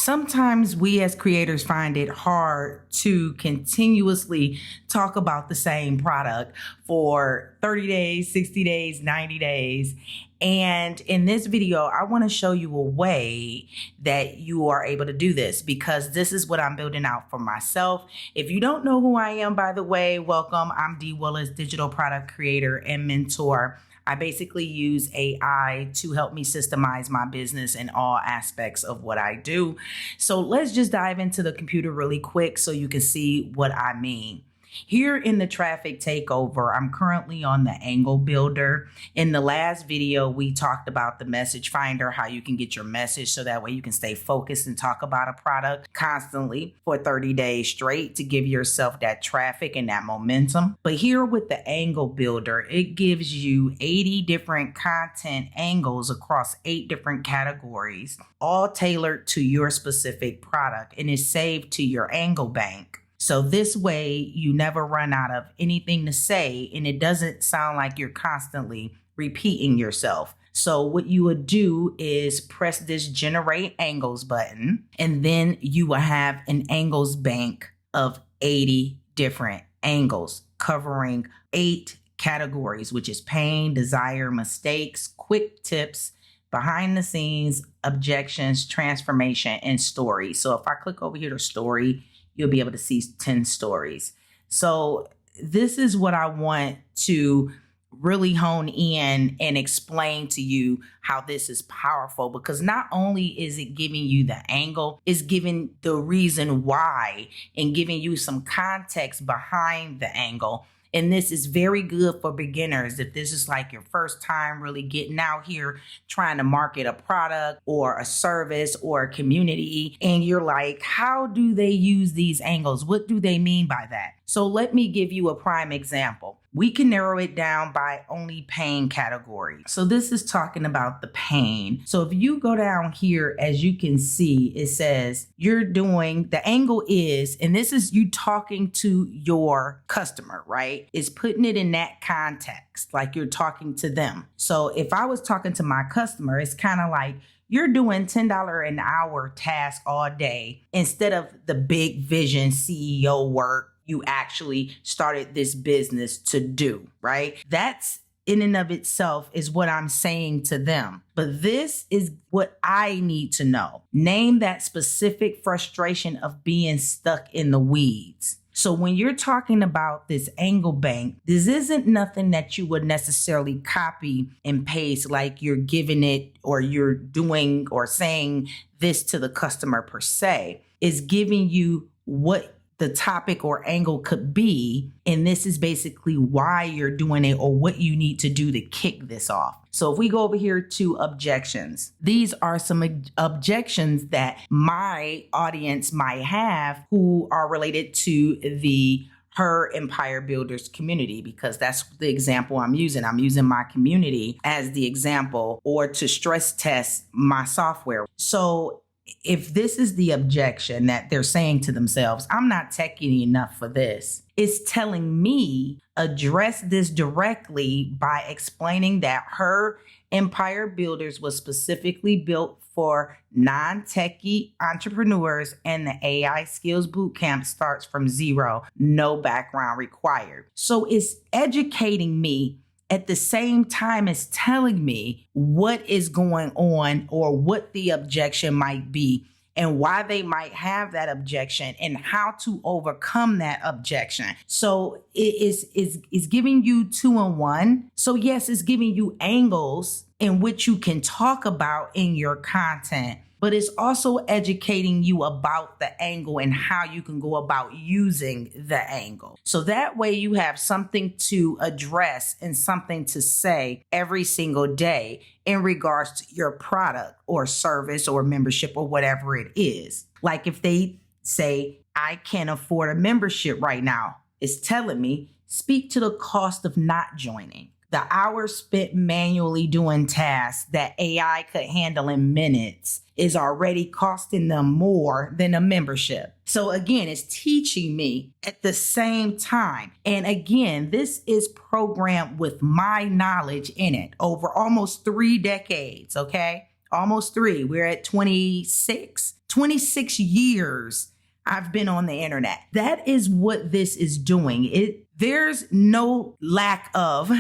Sometimes we as creators find it hard to continuously talk about the same product for 30 days, 60 days, 90 days. And in this video, I want to show you a way that you are able to do this because this is what I'm building out for myself. If you don't know who I am, by the way, welcome. I'm Willis, digital product creator and mentor. I basically use AI to help me systemize my business in all aspects of what I do. So let's just dive into the computer really quick so you can see what I mean. Here in the traffic takeover, I'm currently on the angle builder. In the last video, we talked about the message finder, how you can get your message so that way you can stay focused and talk about a product constantly for 30 days straight to give yourself that traffic and that momentum. But here with the angle builder, it gives you 80 different content angles across 8 different categories, all tailored to your specific product, and is saved to your angle bank. So this way you never run out of anything to say and it doesn't sound like you're constantly repeating yourself. So what you would do is press this generate angles button and then you will have an angles bank of 80 different angles covering 8 categories, which is pain, desire, mistakes, quick tips, behind the scenes, objections, transformation, and story. So if I click over here to story, you'll be able to see 10 stories. So this is what I want to really hone in and explain to you how this is powerful, because not only is it giving you the angle, it's giving the reason why and giving you some context behind the angle. And this is very good for beginners. If this is like your first time really getting out here trying to market a product or a service or a community, and you're like, how do they use these angles? What do they mean by that? So let me give you a prime example. We can narrow it down by only pain category. So this is talking about the pain. So if you go down here, as you can see, it says you're doing, the angle is, and this is you talking to your customer, right? It's putting it in that context, like you're talking to them. So if I was talking to my customer, it's kind of like, you're doing $10 an hour task all day instead of the big vision CEO work you actually started this business to do, right? That's in and of itself is what I'm saying to them. But this is what I need to know. Name that specific frustration of being stuck in the weeds. So when you're talking about this angle bank, this isn't nothing that you would necessarily copy and paste like you're giving it or you're doing or saying this to the customer per se. It's giving you what the topic or angle could be. And this is basically why you're doing it or what you need to do to kick this off. So if we go over here to objections, these are some objections that my audience might have who are related to the Her Empire Builders community, because that's the example I'm using. I'm using my community as the example or to stress test my software. So if this is the objection that they're saying to themselves, I'm not techie enough for this, it's telling me address this directly by explaining that Her Empire Builders was specifically built for non-techie entrepreneurs and the AI Skills Bootcamp starts from zero, no background required. So it's educating me at the same time as telling me what is going on or what the objection might be and why they might have that objection and how to overcome that objection. So it is giving you 2-in-1. So yes, it's giving you angles in which you can talk about in your content, but it's also educating you about the angle and how you can go about using the angle. So that way you have something to address and something to say every single day in regards to your product or service or membership or whatever it is. Like if they say, I can't afford a membership right now, it's telling me, speak to the cost of not joining. The hours spent manually doing tasks that AI could handle in minutes is already costing them more than a membership. So again, it's teaching me at the same time. And again, this is programmed with my knowledge in it over almost 3 decades, okay? almost 3. We're at 26 years I've been on the internet. That is what this is doing. There's no lack of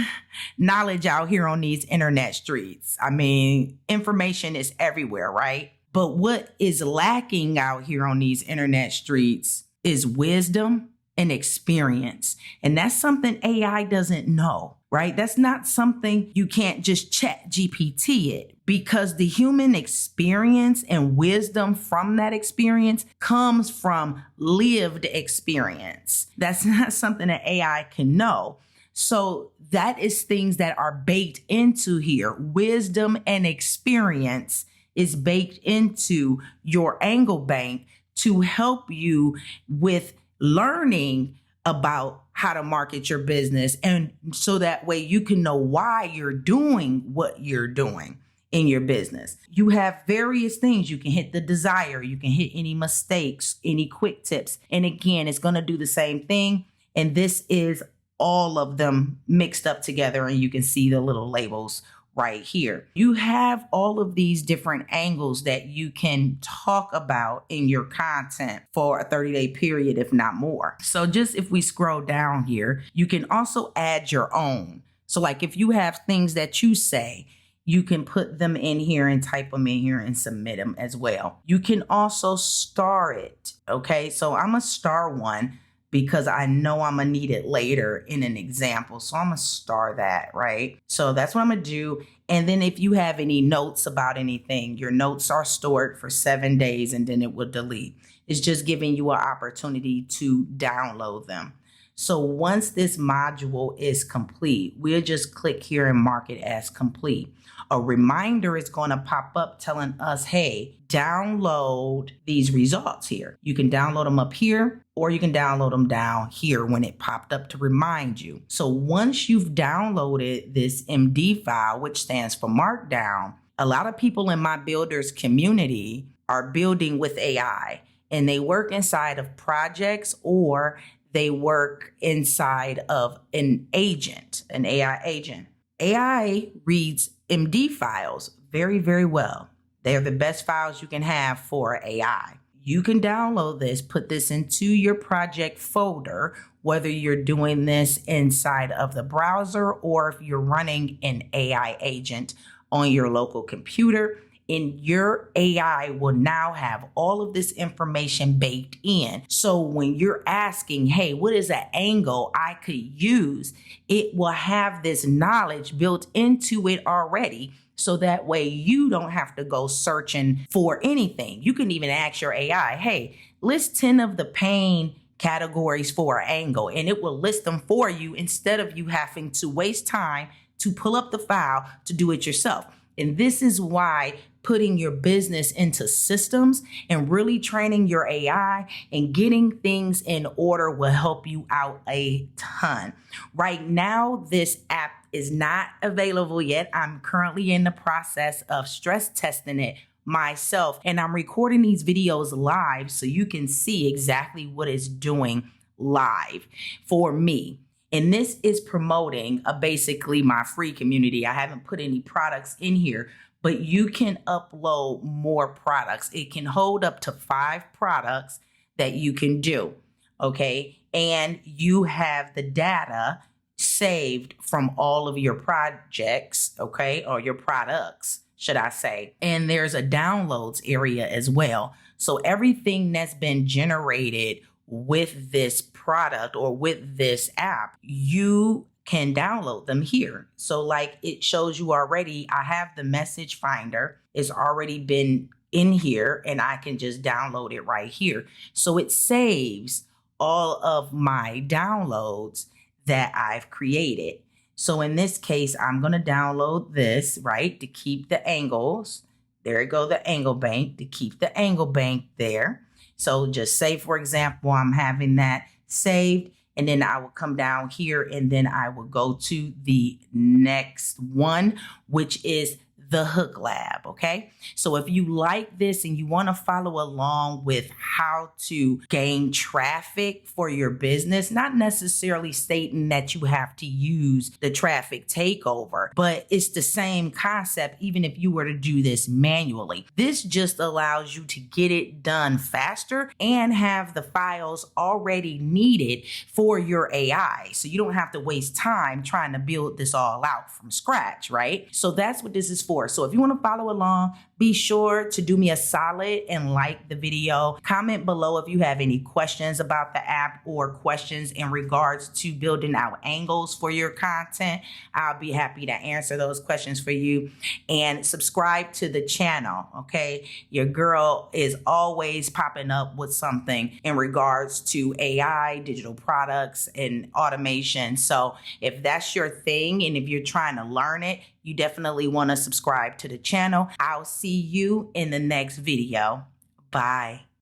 knowledge out here on these internet streets. I mean, information is everywhere, right? But what is lacking out here on these internet streets is wisdom and experience. And that's something AI doesn't know, right? That's not something you can't just chat GPT it, because the human experience and wisdom from that experience comes from lived experience. That's not something that AI can know. So that is things that are baked into here. Wisdom and experience is baked into your angle bank to help you with learning about how to market your business. And so that way you can know why you're doing what you're doing in your business. You have various things. You can hit the desire. You can hit any mistakes, any quick tips. And again, it's going to do the same thing. And this is all of them mixed up together. And you can see the little labels right here. You have all of these different angles that you can talk about in your content for a 30-day period, if not more. So just if we scroll down here, you can also add your own. So like if you have things that you say, you can put them in here and type them in here and submit them as well. You can also star it. Okay, so I'm a star one because I know I'm gonna need it later in an example. So I'm gonna star that, right? So that's what I'm gonna do. And then if you have any notes about anything, your notes are stored for 7 days and then it will delete. It's just giving you an opportunity to download them. So once this module is complete, we'll just click here and mark it as complete. A reminder is going to pop up telling us, hey, download these results here. You can download them up here or you can download them down here when it popped up to remind you. So once you've downloaded this MD file, which stands for Markdown, a lot of people in my builders community are building with AI and they work inside of projects or they work inside of an agent, an AI agent. AI reads MD files very, very well. They're the best files you can have for AI. You can download this, put this into your project folder, whether you're doing this inside of the browser or if you're running an AI agent on your local computer. And your AI will now have all of this information baked in. So when you're asking, hey, what is an angle I could use? It will have this knowledge built into it already. So that way you don't have to go searching for anything. You can even ask your AI, hey, list 10 of the pain categories for an angle, and it will list them for you instead of you having to waste time to pull up the file to do it yourself. And this is why putting your business into systems and really training your AI and getting things in order will help you out a ton. Right now, this app is not available yet. I'm currently in the process of stress testing it myself, and I'm recording these videos live so you can see exactly what it's doing live for me. And this is promoting basically my free community. I haven't put any products in here, but you can upload more products. It can hold up to 5 products that you can do, okay? And you have the data saved from all of your projects, okay? Or your products, should I say. And there's a downloads area as well. So everything that's been generated with this product or with this app, you can download them here. So like it shows you already, I have the message finder. It's already been in here and I can just download it right here. So it saves all of my downloads that I've created. So in this case, I'm going to download this, right, to keep the angles. There you go, the angle bank, to keep the angle bank there. So just say, for example, I'm having that saved, and then I will come down here and then I will go to the next one, which is The Hook Lab, okay? So if you like this and you want to follow along with how to gain traffic for your business, not necessarily stating that you have to use the traffic takeover, but it's the same concept even if you were to do this manually. This just allows you to get it done faster and have the files already needed for your AI. So you don't have to waste time trying to build this all out from scratch, right? So that's what this is for. So if you want to follow along, be sure to do me a solid and like the video. Comment below if you have any questions about the app or questions in regards to building out angles for your content. I'll be happy to answer those questions for you. And subscribe to the channel, okay? Your girl is always popping up with something in regards to AI, digital products, and automation. So if that's your thing and if you're trying to learn it, you definitely want to subscribe to the channel. I'll see you in the next video. Bye.